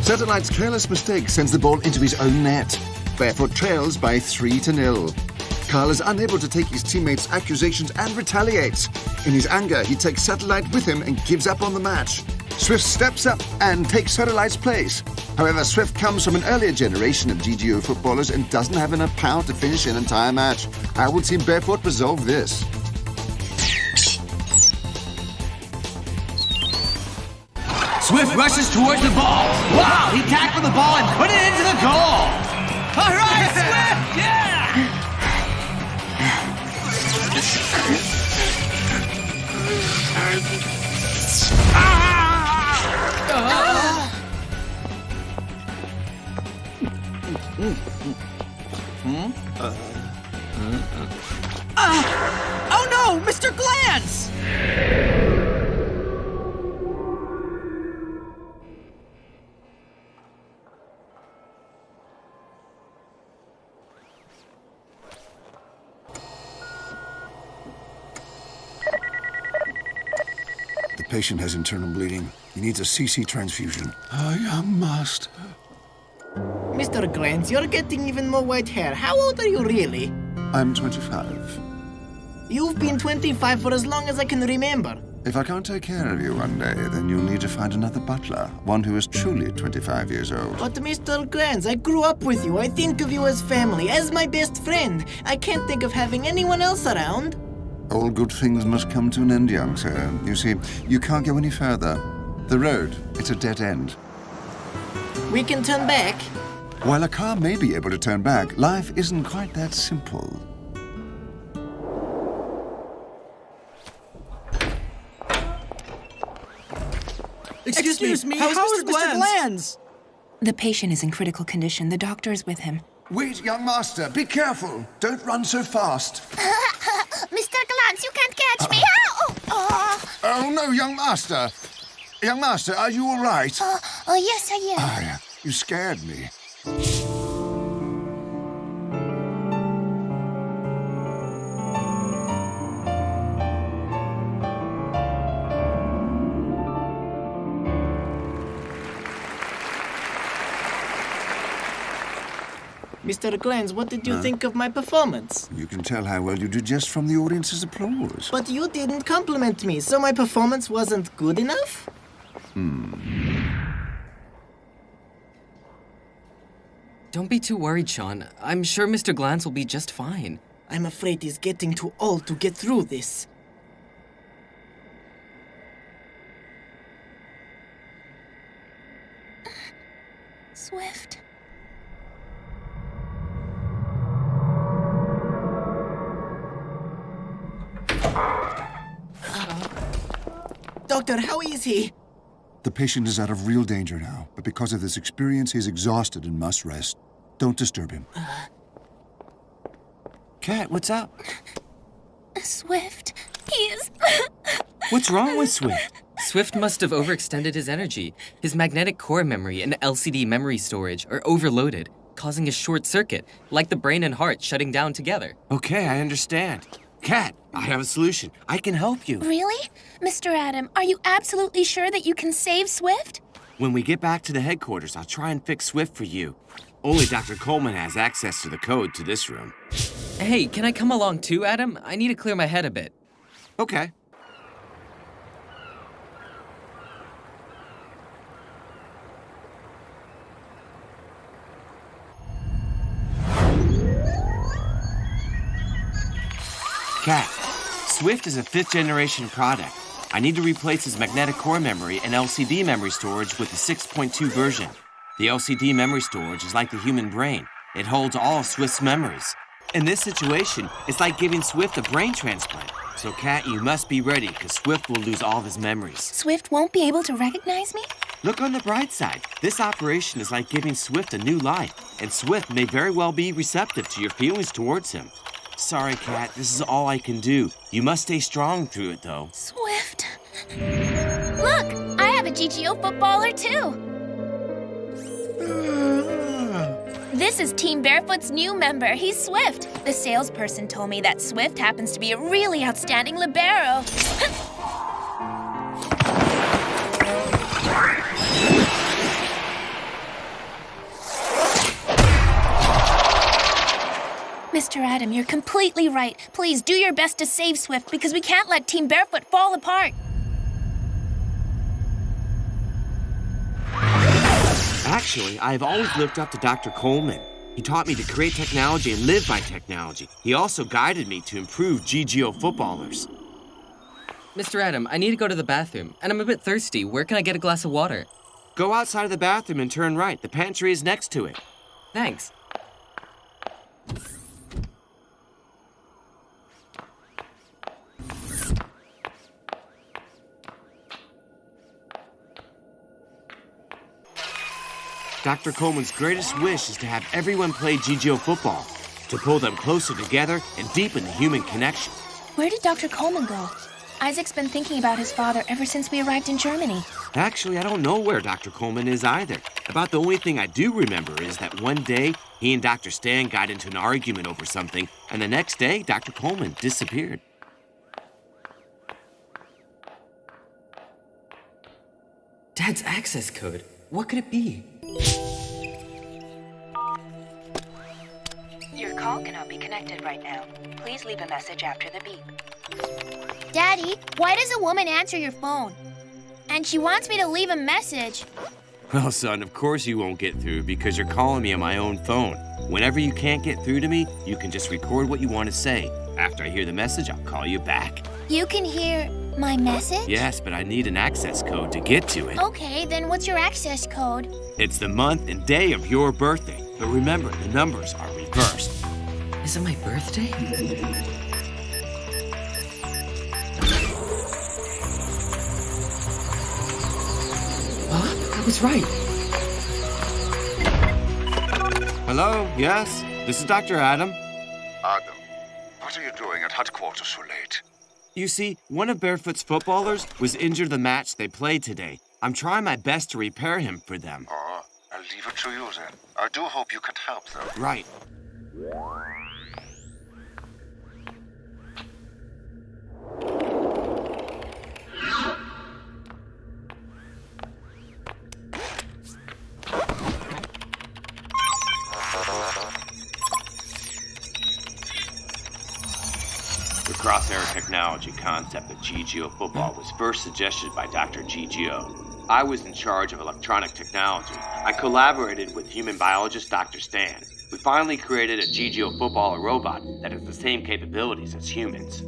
Satellite's careless mistake sends the ball into his own net. Barefoot trails by 3-0. Karl is unable to take his teammates' accusations and retaliates. In his anger, he takes Satellite with him and gives up on the match. Swift steps up and takes Satellite's place. However, Swift comes from an earlier generation of GGO footballers and doesn't have enough power to finish an entire match. How will Team Barefoot resolve this? Swift rushes towards the ball. Wow, he tackled the ball and put it into the goal. All right, Swift, yeah! Oh no, Mr. Glance! The patient has internal bleeding. He needs a CC transfusion. Young master. Mr. Glance, you're getting even more white hair. How old are you really? I'm 25. You've been 25 for as long as I can remember. If I can't take care of you one day, then you'll need to find another butler. One who is truly 25 years old. But Mr. Glance, I grew up with you. I think of you as family, as my best friend. I can't think of having anyone else around. All good things must come to an end, young sir. You see, you can't go any further. The road, it's a dead end. We can turn back. While a car may be able to turn back, life isn't quite that simple. Excuse me, how is Mr. Glance? The patient is in critical condition. The doctor is with him. Wait, young master, be careful. Don't run so fast. Mr. Glance, you can't catch me. Oh, no, young master. Young master, are you all right? Oh, yes, I am. Oh, yeah. You scared me. Mr. Glance, what did you think of my performance? You can tell how well you did just from the audience's applause. But you didn't compliment me, so my performance wasn't good enough? Don't be too worried, Sean. I'm sure Mr. Glance will be just fine. I'm afraid he's getting too old to get through this. Swift. Doctor, how is he? The patient is out of real danger now, but because of this experience, he's exhausted and must rest. Don't disturb him. Kat, what's up? Swift. He is... What's wrong with Swift? Swift must have overextended his energy. His magnetic core memory and LCD memory storage are overloaded, causing a short circuit, like the brain and heart shutting down together. Okay, I understand. Kat, I have a solution. I can help you. Really? Mr. Adam, are you absolutely sure that you can save Swift? When we get back to the headquarters, I'll try and fix Swift for you. Only Dr. Coleman has access to the code to this room. Hey, can I come along too, Adam? I need to clear my head a bit. Okay. Kat, Swift is a 5th-generation product. I need to replace his magnetic core memory and LCD memory storage with the 6.2 version. The LCD memory storage is like the human brain. It holds all of Swift's memories. In this situation, it's like giving Swift a brain transplant. So, Kat, you must be ready, because Swift will lose all of his memories. Swift won't be able to recognize me? Look on the bright side. This operation is like giving Swift a new life, and Swift may very well be receptive to your feelings towards him. Sorry, Kat, this is all I can do. You must stay strong through it, though. Swift. Look, I have a GGO footballer, too. This is Team Barefoot's new member. He's Swift. The salesperson told me that Swift happens to be a really outstanding libero. Dr. Adam, you're completely right. Please do your best to save Swift because we can't let Team Barefoot fall apart. Actually, I've always looked up to Dr. Coleman. He taught me to create technology and live by technology. He also guided me to improve GGO footballers. Mr. Adam, I need to go to the bathroom, and I'm a bit thirsty. Where can I get a glass of water? Go outside of the bathroom and turn right. The pantry is next to it. Thanks. Dr. Coleman's greatest wish is to have everyone play GGO football, to pull them closer together and deepen the human connection. Where did Dr. Coleman go? Isaac's been thinking about his father ever since we arrived in Germany. Actually, I don't know where Dr. Coleman is either. About the only thing I do remember is that one day, he and Dr. Stan got into an argument over something, and the next day, Dr. Coleman disappeared. Dad's access code. What could it be? Your call cannot be connected right now. Please leave a message after the beep. Daddy, why does a woman answer your phone? And she wants me to leave a message. Well, son, of course you won't get through because you're calling me on my own phone. Whenever you can't get through to me, you can just record what you want to say. After I hear the message, I'll call you back. You can hear my message? Yes, but I need an access code to get to it. Okay, then what's your access code? It's the month and day of your birthday. But remember, the numbers are reversed. Is it my birthday? Huh? I was right. Hello? Yes? This is Dr. Adam. Adam, what are you doing at headquarters so late? You see, one of Barefoot's footballers was injured the match they played today. I'm trying my best to repair him for them. Oh, I'll leave it to you then. I do hope you can help them. Right. The crosshair technology concept of GGO football was first suggested by Dr. GGO. I was in charge of electronic technology. I collaborated with human biologist Dr. Stan. We finally created a GGO footballer robot that has the same capabilities as humans.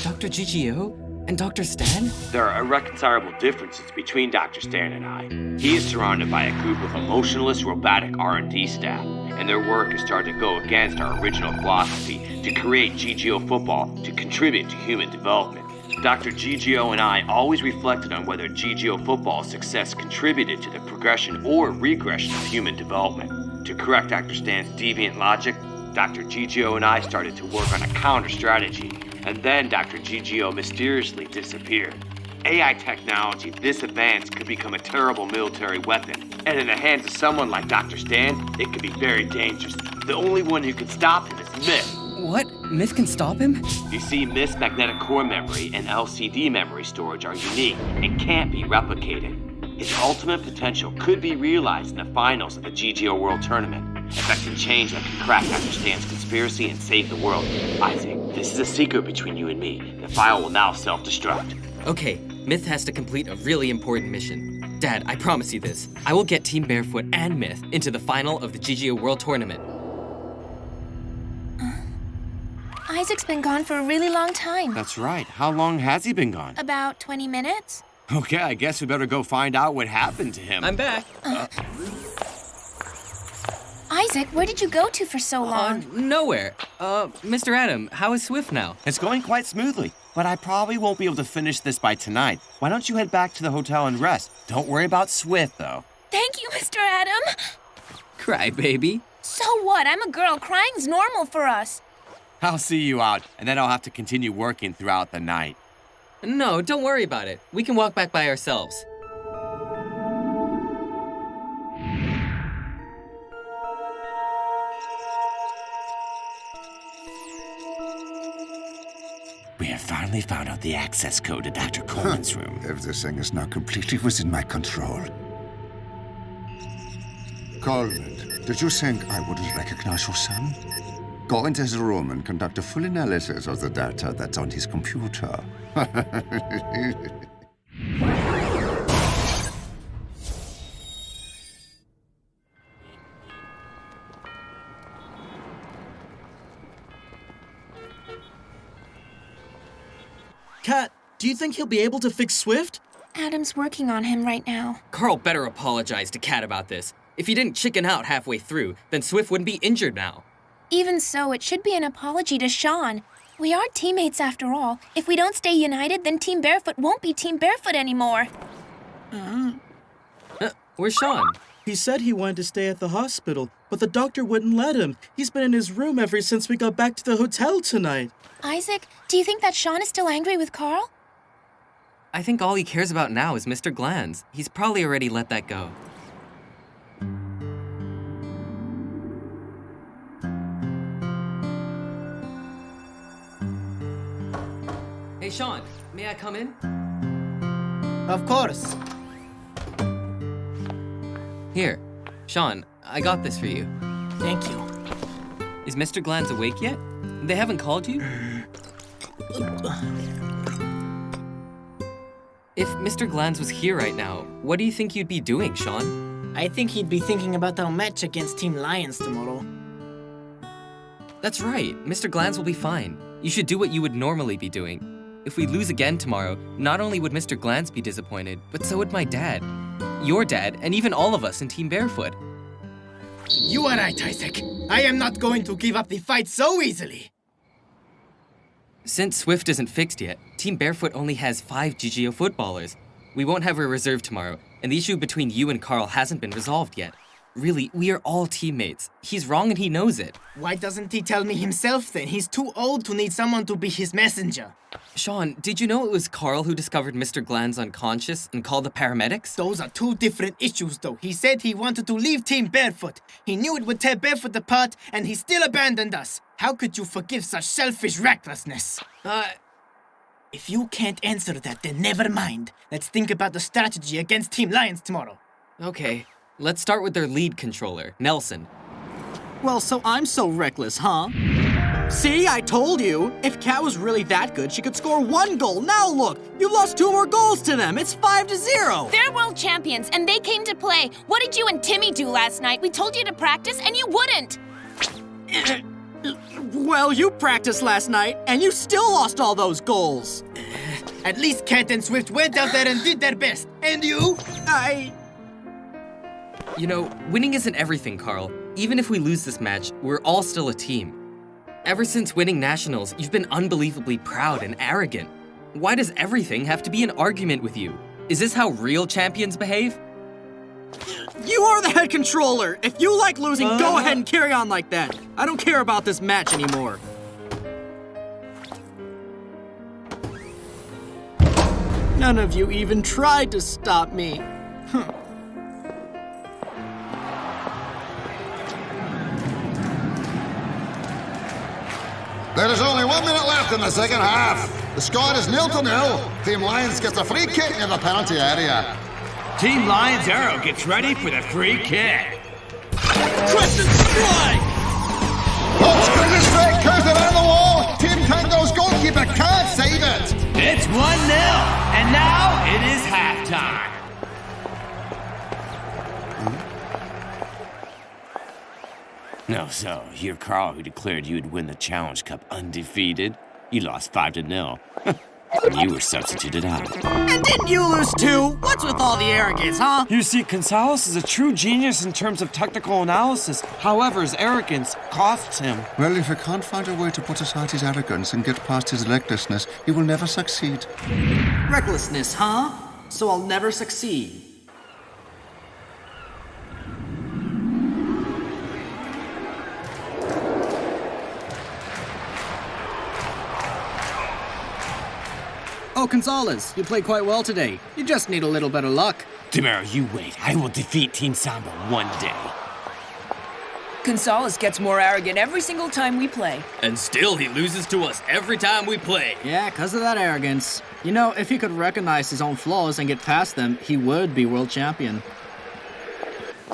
Dr. GGO? And Dr. Stan? There are irreconcilable differences between Dr. Stan and I. He is surrounded by a group of emotionless robotic R&D staff, and their work has started to go against our original philosophy to create GGO football to contribute to human development. Dr. GGO and I always reflected on whether GGO football's success contributed to the progression or regression of human development. To correct Dr. Stan's deviant logic, Dr. GGO and I started to work on a counter strategy, and then Dr. GGO mysteriously disappeared. AI technology this advanced could become a terrible military weapon, and in the hands of someone like Dr. Stan, it could be very dangerous. The only one who can stop him is Myth. What? Myth can stop him? You see, Myth's magnetic core memory and LCD memory storage are unique and can't be replicated. His ultimate potential could be realized in the finals of the GGO World Tournament, effecting change that could crack Dr. Stan's conspiracy and save the world. Isaac, this is a secret between you and me. The file will now self-destruct. Okay, Myth has to complete a really important mission. Dad, I promise you this. I will get Team Barefoot and Myth into the final of the GGO World Tournament. Isaac's been gone for a really long time. That's right. How long has he been gone? About 20 minutes? Okay, I guess we better go find out what happened to him. I'm back. Isaac, where did you go to for so long? Nowhere. Mr. Adam, how is Swift now? It's going quite smoothly, but I probably won't be able to finish this by tonight. Why don't you head back to the hotel and rest? Don't worry about Swift, though. Thank you, Mr. Adam. Cry, baby. So what? I'm a girl. Crying's normal for us. I'll see you out, and then I'll have to continue working throughout the night. No, don't worry about it. We can walk back by ourselves. We have finally found out the access code to Dr. Coleman's room. Everything is now completely within my control. Coleman, did you think I wouldn't recognize your son? Go into his room and conduct a full analysis of the data that's on his computer. Kat, do you think he'll be able to fix Swift? Adam's working on him right now. Karl better apologize to Kat about this. If he didn't chicken out halfway through, then Swift wouldn't be injured now. Even so, it should be an apology to Sean. We are teammates after all. If we don't stay united, then Team Barefoot won't be Team Barefoot anymore. Where's Sean? He said he wanted to stay at the hospital, but the doctor wouldn't let him. He's been in his room ever since we got back to the hotel tonight. Isaac, do you think that Sean is still angry with Karl? I think all he cares about now is Mr. Glanz. He's probably already let that go. Hey, Sean, may I come in? Of course. Here, Sean, I got this for you. Thank you. Is Mr. Glanz awake yet? They haven't called you? If Mr. Glanz was here right now, what do you think you'd be doing, Sean? I think he'd be thinking about our match against Team Lions tomorrow. That's right, Mr. Glanz will be fine. You should do what you would normally be doing. If we lose again tomorrow, not only would Mr. Glanz be disappointed, but so would my dad. Your dad, and even all of us in Team Barefoot. You are right, Isaac. I am not going to give up the fight so easily. Since Swift isn't fixed yet, Team Barefoot only has 5 GGO footballers. We won't have a reserve tomorrow, and the issue between you and Karl hasn't been resolved yet. Really, we are all teammates. He's wrong and he knows it. Why doesn't he tell me himself then? He's too old to need someone to be his messenger. Sean, did you know it was Karl who discovered Mr. Glanz unconscious and called the paramedics? Those are two different issues, though. He said he wanted to leave Team Barefoot. He knew it would tear Barefoot apart, and he still abandoned us. How could you forgive such selfish recklessness? If you can't answer that, then never mind. Let's think about the strategy against Team Lions tomorrow. Okay, let's start with their lead controller, Nelson. Well, so I'm so reckless, huh? See, I told you. If Kat was really that good, she could score 1 goal. Now look, you lost 2 more goals to them. It's 5-0. They're world champions, and they came to play. What did you and Timmy do last night? We told you to practice, and you wouldn't. Well, you practiced last night, and you still lost all those goals. At least Kat and Swift went out there and did their best. And you? You know, winning isn't everything, Karl. Even if we lose this match, we're all still a team. Ever since winning nationals, you've been unbelievably proud and arrogant. Why does everything have to be an argument with you? Is this how real champions behave? You are the head controller. If you like losing, go ahead and carry on like that. I don't care about this match anymore. None of you even tried to stop me. There is only 1 minute left in the second half. The score is 0-0. Team Lions gets a free kick in the penalty area. Team Lions Arrow gets ready for the free kick. Crescent strike! Hooks goodness straight, curves around the wall. Team Tango's goalkeeper can't save it. It's 1-0, and now it is halftime. No, so you're Karl who declared you would win the Challenge Cup undefeated. You lost 5-0. You were substituted out. And didn't you lose too? What's with all the arrogance, huh? You see, Gonzalez is a true genius in terms of technical analysis. However, his arrogance costs him. Well, if he can't find a way to put aside his arrogance and get past his recklessness, he will never succeed. Recklessness, huh? So I'll never succeed. Oh, Gonzalez, you played quite well today. You just need a little better luck. Demaro, you wait. I will defeat Team Samba one day. Gonzalez gets more arrogant every single time we play. And still he loses to us every time we play. Yeah, because of that arrogance. You know, if he could recognize his own flaws and get past them, he would be world champion.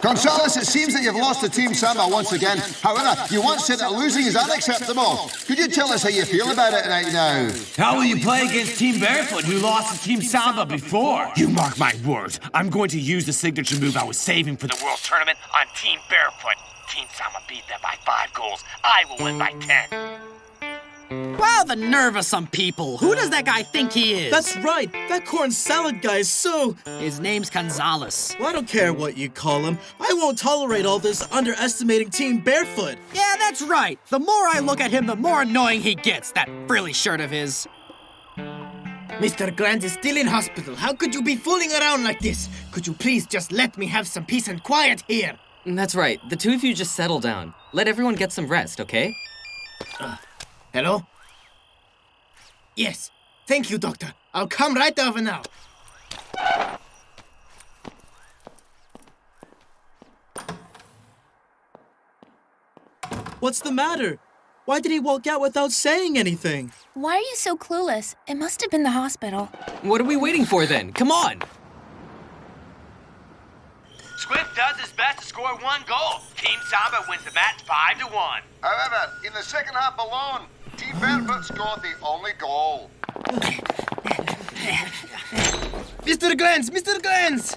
Gonzalez, it seems that you've lost to Team Samba once again. However, you once said that losing is unacceptable. Could you tell us how you feel about it right now? How will you play against Team Barefoot, who lost to Team Samba before? You mark my words. I'm going to use the signature move I was saving for the World Tournament on Team Barefoot. Team Samba beat them by 5 goals. I will win by 10. Wow, the nerve of some people. Who does that guy think he is? That's right. That corn salad guy is so... His name's Gonzalez. Well, I don't care what you call him. I won't tolerate all this underestimating Team Barefoot. Yeah, that's right. The more I look at him, the more annoying he gets, that frilly shirt of his. Mr. Grant is still in hospital. How could you be fooling around like this? Could you please just let me have some peace and quiet here? That's right. The two of you just settle down. Let everyone get some rest, okay? Hello? Yes. Thank you, Doctor. I'll come right over now. What's the matter? Why did he walk out without saying anything? Why are you so clueless? It must have been the hospital. What are we waiting for then? Come on! Swift does his best to score 1 goal. Team Samba wins the match 5-1. However, in the second half alone, Team Barefoot scored the only goal. Mr. Glantz! Mr. Glantz!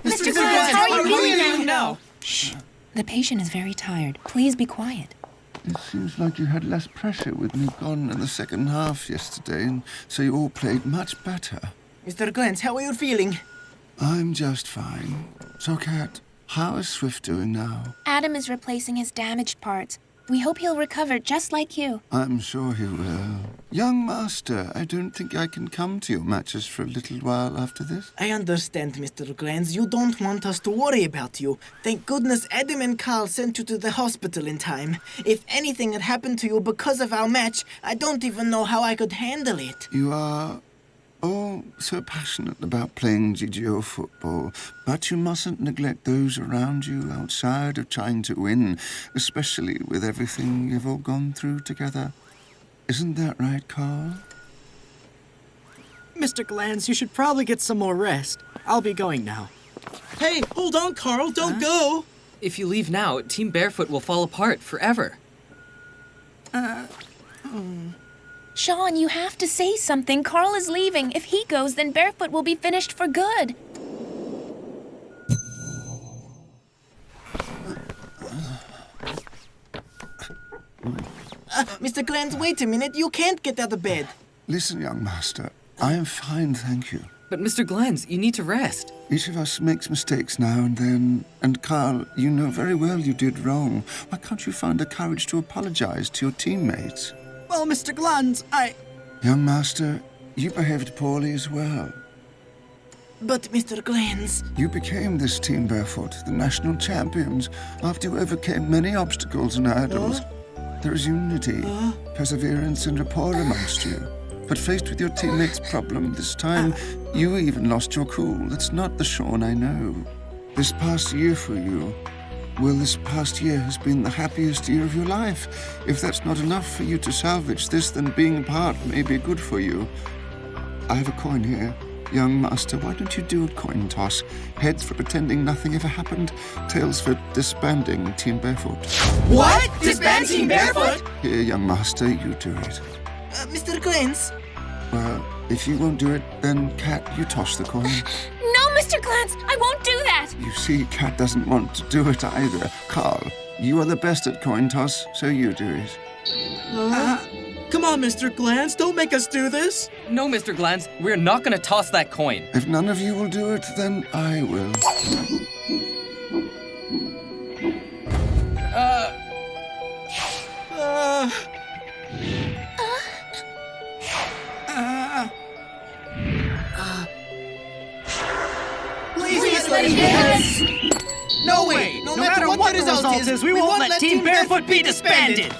Mr. Glantz, how are you feeling now? Shh. The patient is very tired. Please be quiet. It seems like you had less pressure with me gone in the second half yesterday, and so you all played much better. Mr. Glantz, how are you feeling? I'm just fine. So, Kat, how is Swift doing now? Adam is replacing his damaged parts. We hope he'll recover just like you. I'm sure he will. Young Master, I don't think I can come to your matches for a little while after this. I understand, Mr. Glantz. You don't want us to worry about you. Thank goodness Adam and Karl sent you to the hospital in time. If anything had happened to you because of our match, I don't even know how I could handle it. You are all so passionate about playing GGO football, but you mustn't neglect those around you outside of trying to win, especially with everything you've all gone through together. Isn't that right, Karl? Mr. Glantz, you should probably get some more rest. I'll be going now. Hey, hold on, Karl. Don't go. If you leave now, Team Barefoot will fall apart forever. Sean, you have to say something. Karl is leaving. If he goes, then Barefoot will be finished for good. Mr. Glantz, wait a minute. You can't get out of bed. Listen, young master, I am fine, thank you. But Mr. Glantz, you need to rest. Each of us makes mistakes now and then, and Karl, you know very well you did wrong. Why can't you find the courage to apologize to your teammates? Well, Mr. Glantz, Young master, you behaved poorly as well. But, Mr. Glantz... You became this Team Barefoot, the national champions, after you overcame many obstacles and hurdles. There is unity, perseverance, and rapport amongst you. But faced with your teammates' problem this time, you even lost your cool. That's not the Sean I know. This past year for you, well, this past year has been the happiest year of your life. If that's not enough for you to salvage this, then being apart may be good for you. I have a coin here. Young master, why don't you do a coin toss? Heads for pretending nothing ever happened, tails for disbanding Team Barefoot. What? Disband Team Barefoot? Here, young master, you do it. Mr. Glantz? Well, if you won't do it, then Kat, you toss the coin. No, Mr. Glantz, I won't do that. You see, Kat doesn't want to do it either. Karl, you are the best at coin toss, so you do it. Come on, Mr. Glantz, don't make us do this. No, Mr. Glantz, we're not going to toss that coin. If none of you will do it, then I will. Please let him dance! No way! No matter what the result is, we won't let Team Barefoot be disbanded!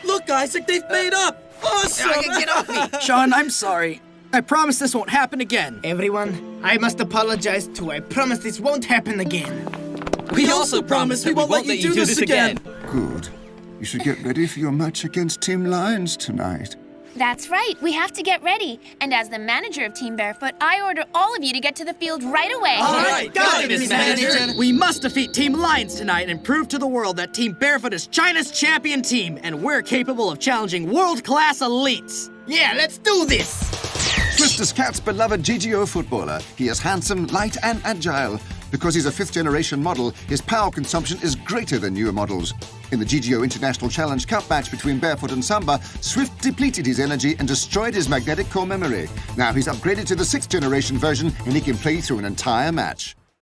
Look, Isaac, they've made up. Awesome! Get off me! Sean, I'm sorry. I promise this won't happen again. Everyone, I must apologize too. I promise this won't happen again. We also promise we won't let you do this again. Good. You should get ready for your match against Team Lions tonight. That's right, we have to get ready. And as the manager of Team Barefoot, I order all of you to get to the field right away. All right, got it, Miss Manager. We must defeat Team Lions tonight and prove to the world that Team Barefoot is China's champion team, and we're capable of challenging world-class elites. Yeah, let's do this! Swift is Cat's beloved GGO footballer. He is handsome, light, and agile. Because he's a fifth-generation model, his power consumption is greater than newer models. In the GGO International Challenge Cup match between Barefoot and Samba, Swift depleted his energy and destroyed his magnetic core memory. Now he's upgraded to the sixth-generation version, and he can play through an entire match.